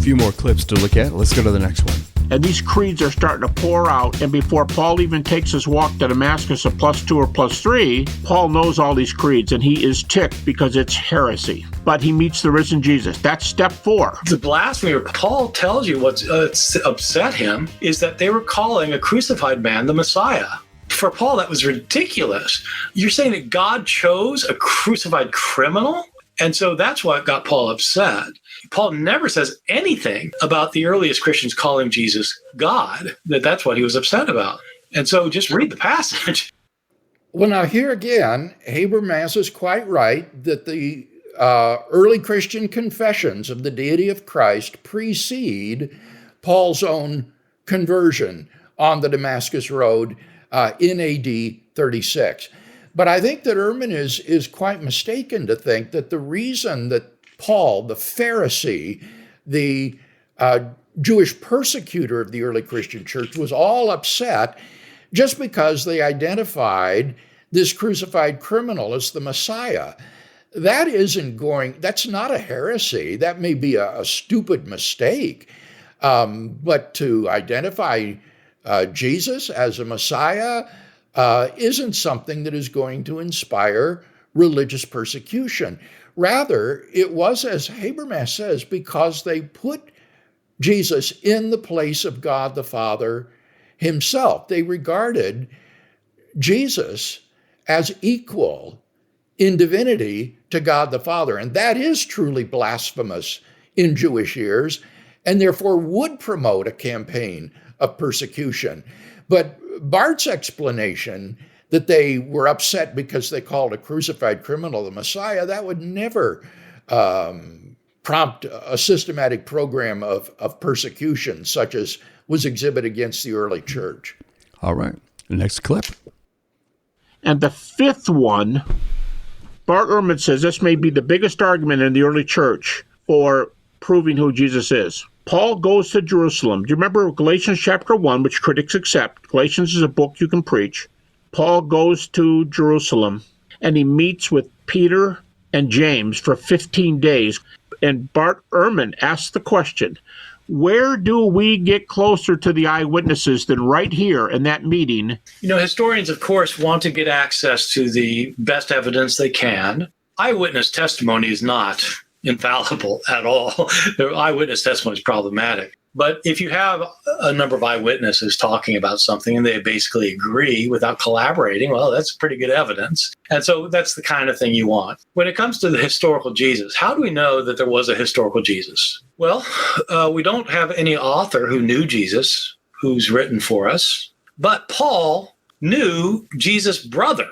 few more clips to look at. Let's go to the next one. And these creeds are starting to pour out. And before Paul even takes his walk to Damascus of +2 or +3, Paul knows all these creeds, and he is ticked because it's heresy. But he meets the risen Jesus. That's step 4. The blasphemy, Paul tells you what's upset him is that they were calling a crucified man the Messiah. For Paul, that was ridiculous. You're saying that God chose a crucified criminal? And so that's what got Paul upset. Paul never says anything about the earliest Christians calling Jesus God, that's what he was upset about. And so just read the passage. Well, now here again, Habermas is quite right that the early Christian confessions of the deity of Christ precede Paul's own conversion on the Damascus Road in AD 36. But I think that Ehrman is quite mistaken to think that the reason that Paul, the Pharisee, the Jewish persecutor of the early Christian church, was all upset just because they identified this crucified criminal as the Messiah. That's not a heresy. That may be a stupid mistake. But to identify Jesus as a Messiah isn't something that is going to inspire religious persecution. Rather, it was, as Habermas says, because they put Jesus in the place of God the Father himself. They regarded Jesus as equal in divinity to God the Father. And that is truly blasphemous in Jewish ears, and therefore would promote a campaign of persecution. But Bart's explanation that they were upset because they called a crucified criminal the Messiah, that would never prompt a systematic program of persecution such as was exhibited against the early church. All right, next clip. And the 5th one, Bart Ehrman says this may be the biggest argument in the early church for proving who Jesus is. Paul goes to Jerusalem. Do you remember Galatians chapter 1, which critics accept? Galatians is a book you can preach. Paul goes to Jerusalem, and he meets with Peter and James for 15 days. And Bart Ehrman asks the question, where do we get closer to the eyewitnesses than right here in that meeting? You know, historians, of course, want to get access to the best evidence they can. Eyewitness testimony is not infallible at all. The eyewitness testimony is problematic. But if you have a number of eyewitnesses talking about something and they basically agree without collaborating, well, that's pretty good evidence. And so that's the kind of thing you want. When it comes to the historical Jesus, how do we know that there was a historical Jesus? Well, we don't have any author who knew Jesus who's written for us, but Paul knew Jesus' brother.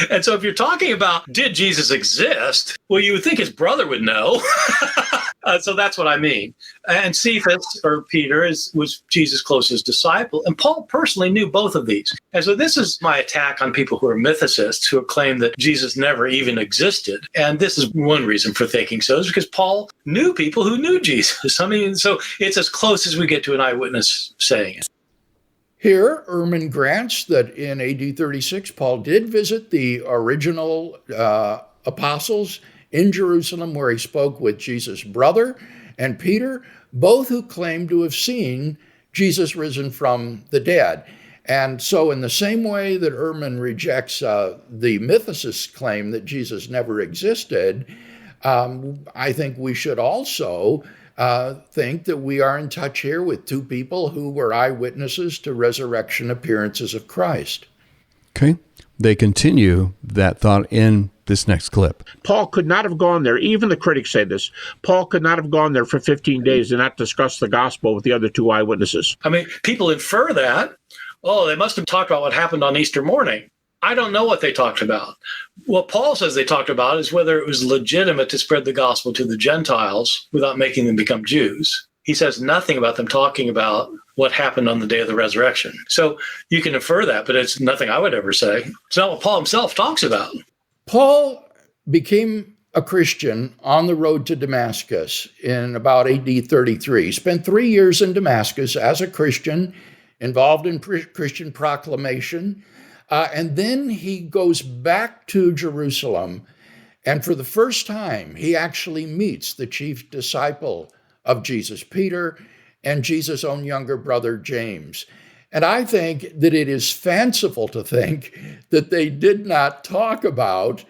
And so if you're talking about, did Jesus exist? Well, you would think his brother would know. So that's what I mean. And Cephas, or Peter, was Jesus' closest disciple. And Paul personally knew both of these. And so this is my attack on people who are mythicists, who claim that Jesus never even existed. And this is one reason for thinking so, is because Paul knew people who knew Jesus. I mean, so it's as close as we get to an eyewitness saying it. Here, Ehrman grants that in AD 36, Paul did visit the original apostles in Jerusalem, where he spoke with Jesus' brother and Peter, both who claimed to have seen Jesus risen from the dead. And so in the same way that Ehrman rejects the mythicist claim that Jesus never existed, I think we should also think that we are in touch here with two people who were eyewitnesses to resurrection appearances of Christ. Okay. They continue that thought in this next clip. Paul could not have gone there. Even the critics say this. Paul could not have gone there for 15 days and not discussed the gospel with the other two eyewitnesses. I mean, people infer that, they must have talked about what happened on Easter morning. I don't know what they talked about. What Paul says they talked about is whether it was legitimate to spread the gospel to the Gentiles without making them become Jews. He says nothing about them talking about what happened on the day of the resurrection. So you can infer that, but it's nothing I would ever say. It's not what Paul himself talks about. Paul became a Christian on the road to Damascus in about AD 33. He spent 3 years in Damascus as a Christian, involved in Christian proclamation. And then he goes back to Jerusalem, and for the first time, he actually meets the chief disciple of Jesus, Peter, and Jesus' own younger brother, James. And I think that it is fanciful to think that they did not talk about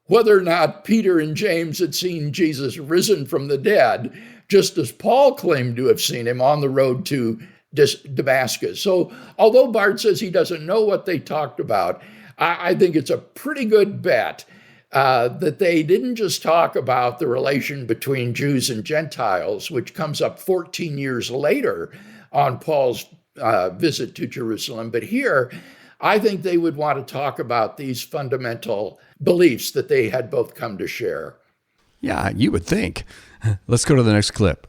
whether or not Peter and James had seen Jesus risen from the dead, just as Paul claimed to have seen him on the road to Damascus. So although Bart says he doesn't know what they talked about, I think it's a pretty good bet that they didn't just talk about the relation between Jews and Gentiles, which comes up 14 years later on Paul's visit to Jerusalem. But here, I think they would want to talk about these fundamental beliefs that they had both come to share. Yeah, you would think. Let's go to the next clip.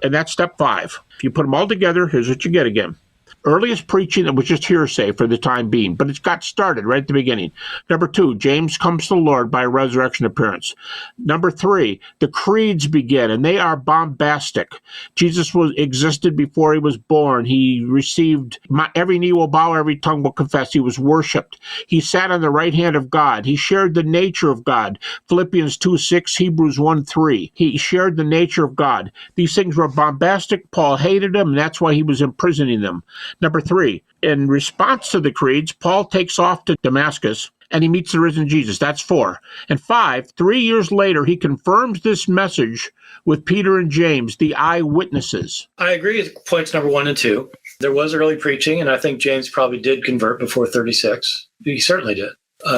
And that's step 5. If you put them all together, here's what you get again. Earliest preaching that was just hearsay for the time being, but it's got started right at the beginning. Number 2, James comes to the Lord by a resurrection appearance. Number 3, the creeds begin, and they are bombastic. Jesus existed before he was born. He received, every knee will bow, every tongue will confess. He was worshipped. He sat on the right hand of God. He shared the nature of God. Philippians 2:6, Hebrews 1:3. He shared the nature of God. These things were bombastic. Paul hated them, and that's why he was imprisoning them. Number 3, in response to the creeds, Paul takes off to Damascus and he meets the risen Jesus. That's 4. And 5, 3 years later, he confirms this message with Peter and James, the eyewitnesses. I agree with points number 1 and 2. There was early preaching, and I think James probably did convert before 36. He certainly did.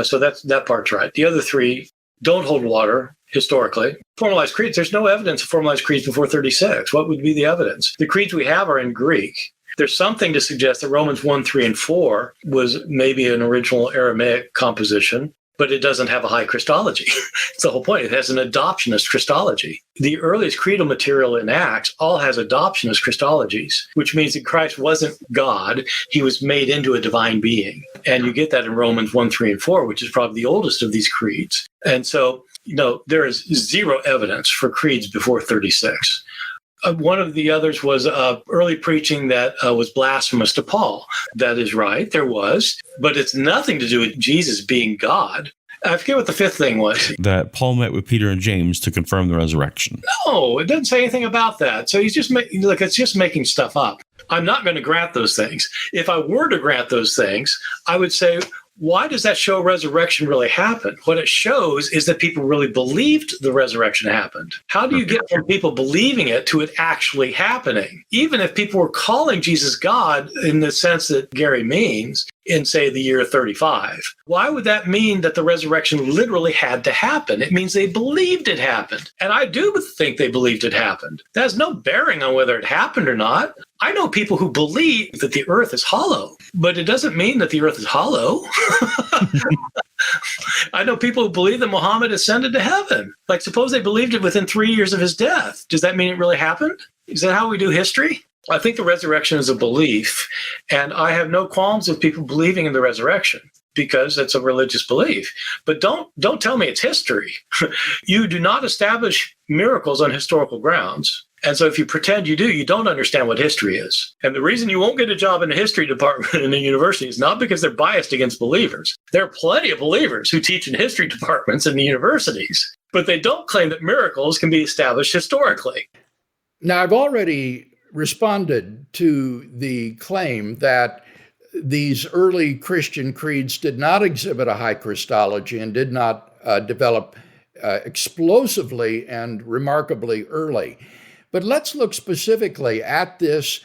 So that part's right. The other 3 don't hold water historically. Formalized creeds, there's no evidence of formalized creeds before 36. What would be the evidence? The creeds we have are in Greek. There's something to suggest that Romans 1, 3, and 4 was maybe an original Aramaic composition, but it doesn't have a high Christology. It's the whole point. It has an adoptionist Christology. The earliest creedal material in Acts all has adoptionist Christologies, which means that Christ wasn't God. He was made into a divine being. And you get that in Romans 1, 3, and 4, which is probably the oldest of these creeds. And so, there is zero evidence for creeds before 36. One of the others was early preaching that was blasphemous to Paul. That is right, there was, but it's nothing to do with Jesus being God. I forget what the 5th thing was. That Paul met with Peter and James to confirm the resurrection. No, it doesn't say anything about that. So he's just it's just making stuff up. I'm not going to grant those things. If I were to grant those things, I would say, why does that show resurrection really happen? What it shows is that people really believed the resurrection happened. How do you get from people believing it to it actually happening? Even if people were calling Jesus God in the sense that Gary means in, say, the year 35, why would that mean that the resurrection literally had to happen? It means they believed it happened. And I do think they believed it happened. That has no bearing on whether it happened or not. I know people who believe that the earth is hollow, but it doesn't mean that the earth is hollow. I know people who believe that Muhammad ascended to heaven. Like, suppose they believed it within 3 years of his death. Does that mean it really happened? Is that how we do history? I think the resurrection is a belief, and I have no qualms with people believing in the resurrection because it's a religious belief. But don't tell me it's history. You do not establish miracles on historical grounds. And so if you pretend you do, you don't understand what history is. And the reason you won't get a job in the history department in a university is not because they're biased against believers. There are plenty of believers who teach in history departments in the universities, but they don't claim that miracles can be established historically. Now, I've already responded to the claim that these early Christian creeds did not exhibit a high Christology and did not develop explosively and remarkably early. But let's look specifically at this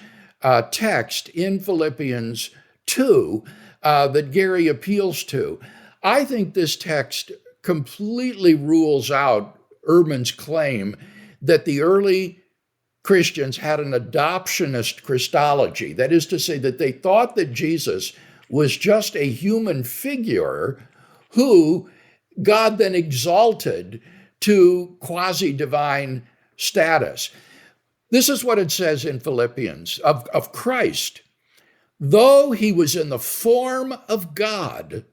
text in Philippians 2 that Gary appeals to. I think this text completely rules out Ehrman's claim that the early Christians had an adoptionist Christology. That is to say that they thought that Jesus was just a human figure who God then exalted to quasi-divine status. This is what it says in Philippians of Christ. Though he was in the form of God,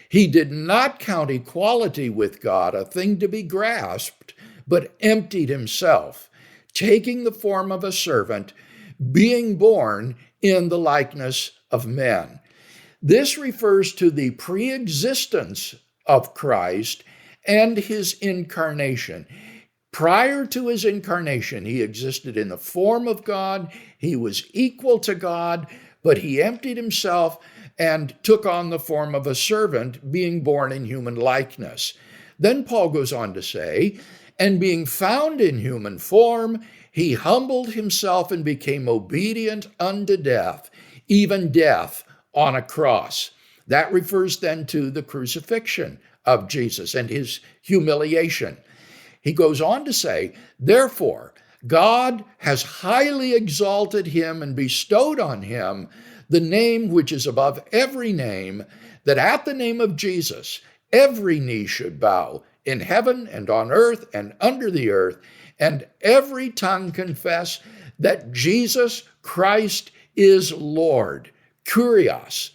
he did not count equality with God a thing to be grasped, but emptied himself, taking the form of a servant, being born in the likeness of men. This refers to the pre-existence of Christ and his incarnation. Prior to his incarnation, he existed in the form of God. He was equal to God, but he emptied himself and took on the form of a servant, being born in human likeness. Then Paul goes on to say, and being found in human form, he humbled himself and became obedient unto death, even death on a cross. That refers then to the crucifixion of Jesus and his humiliation. He goes on to say, therefore, God has highly exalted him and bestowed on him the name which is above every name, that at the name of Jesus, every knee should bow in heaven and on earth and under the earth, and every tongue confess that Jesus Christ is Lord, Kyrios,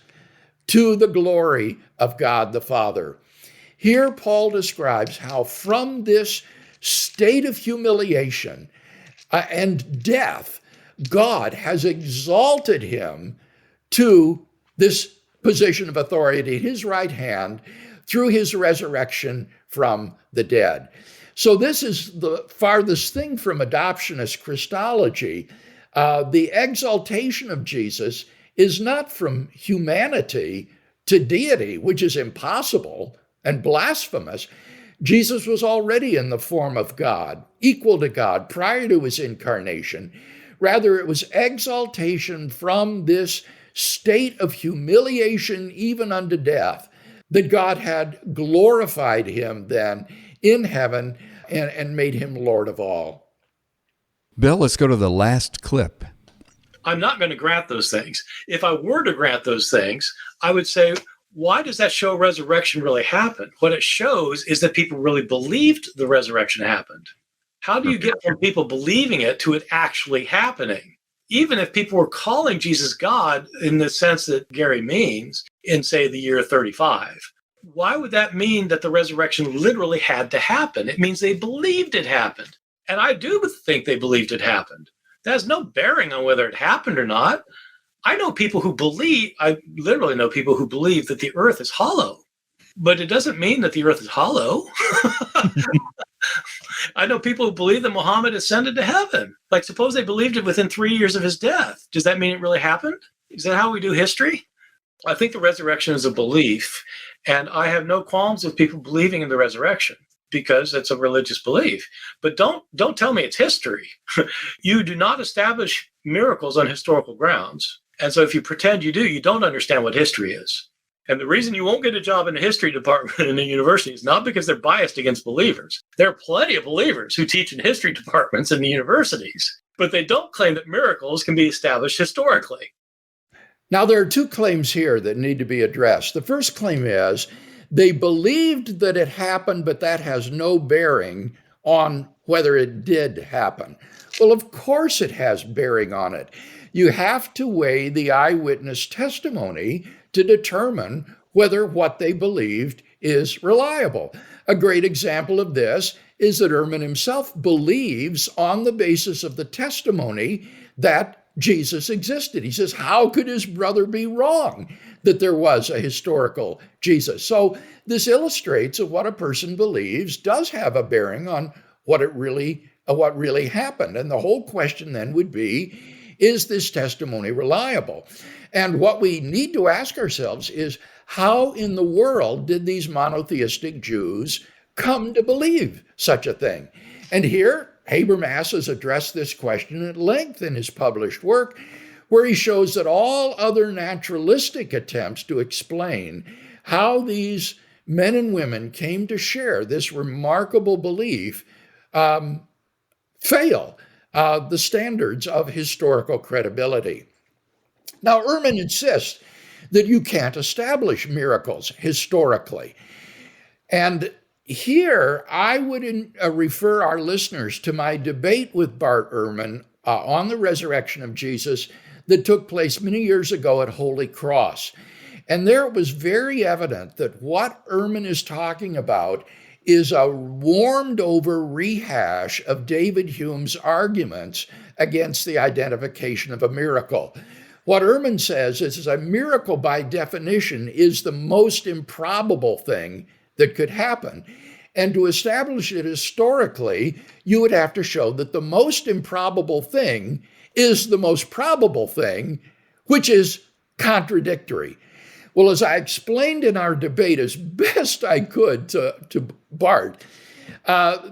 to the glory of God the Father. Here Paul describes how from this state of humiliation and death, God has exalted him to this position of authority at his right hand through his resurrection from the dead. So this is the farthest thing from adoptionist Christology. The exaltation of Jesus is not from humanity to deity, which is impossible and blasphemous. Jesus was already in the form of God, equal to God, prior to his incarnation. Rather, it was exaltation from this state of humiliation, even unto death, that God had glorified him then in heaven and made him Lord of all. Bill, let's go to the last clip. I'm not going to grant those things. If I were to grant those things, I would say, why does that show resurrection really happen? What it shows is that people really believed the resurrection happened. How do you get from people believing it to it actually happening? Even if people were calling Jesus God in the sense that Gary means in, say, the year 35, why would that mean that the resurrection literally had to happen? It means they believed it happened. And I do think they believed it happened. That has no bearing on whether it happened or not. I literally know people who believe that the earth is hollow, but it doesn't mean that the earth is hollow. I know people who believe that Muhammad ascended to heaven. Like, suppose they believed it within 3 years of his death. Does that mean it really happened? Is that how we do history? I think the resurrection is a belief, and I have no qualms with people believing in the resurrection because it's a religious belief. But don't tell me it's history. You do not establish miracles on historical grounds. And so if you pretend you do, you don't understand what history is. And the reason you won't get a job in the history department in a university is not because they're biased against believers. There are plenty of believers who teach in history departments in the universities, but they don't claim that miracles can be established historically. Now, there are two claims here that need to be addressed. The first claim is they believed that it happened, but that has no bearing on whether it did happen. Well, of course it has bearing on it. You have to weigh the eyewitness testimony to determine whether what they believed is reliable. A great example of this is that Ehrman himself believes on the basis of the testimony that Jesus existed. He says, how could his brother be wrong that there was a historical Jesus? So this illustrates that what a person believes does have a bearing on what really happened. And the whole question then would be, is this testimony reliable? And what we need to ask ourselves is, how in the world did these monotheistic Jews come to believe such a thing? And here, Habermas has addressed this question at length in his published work, where he shows that all other naturalistic attempts to explain how these men and women came to share this remarkable belief fail the standards of historical credibility. Now, Ehrman insists that you can't establish miracles historically. And here, I would refer our listeners to my debate with Bart Ehrman on the resurrection of Jesus that took place many years ago at Holy Cross. And there it was very evident that what Ehrman is talking about is a warmed over rehash of David Hume's arguments against the identification of a miracle. What Ehrman says is a miracle by definition is the most improbable thing that could happen. And to establish it historically, you would have to show that the most improbable thing is the most probable thing, which is contradictory. Well, as I explained in our debate as best I could to Bart,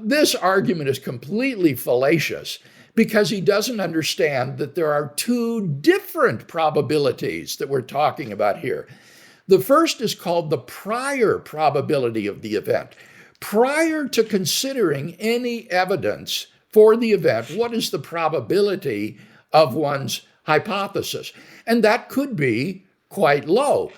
this argument is completely fallacious because he doesn't understand that there are two different probabilities that we're talking about here. The first is called the prior probability of the event. Prior to considering any evidence for the event, what is the probability of one's hypothesis? And that could be quite low.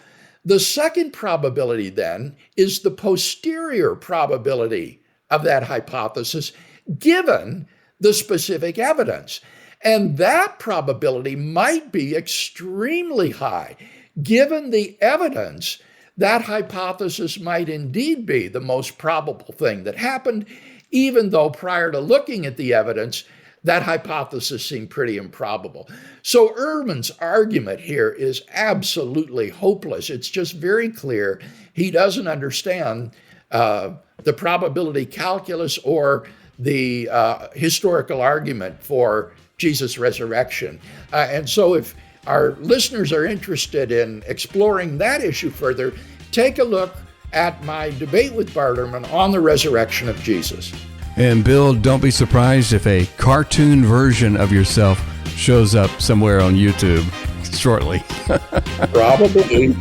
The second probability then is the posterior probability of that hypothesis given the specific evidence. And that probability might be extremely high. Given the evidence, that hypothesis might indeed be the most probable thing that happened, even though prior to looking at the evidence, that hypothesis seemed pretty improbable. So Ehrman's argument here is absolutely hopeless. It's just very clear he doesn't understand the probability calculus or the historical argument for Jesus' resurrection. And so if our listeners are interested in exploring that issue further, take a look at my debate with Bart Ehrman on the resurrection of Jesus. And Bill, don't be surprised if a cartoon version of yourself shows up somewhere on YouTube shortly. Probably.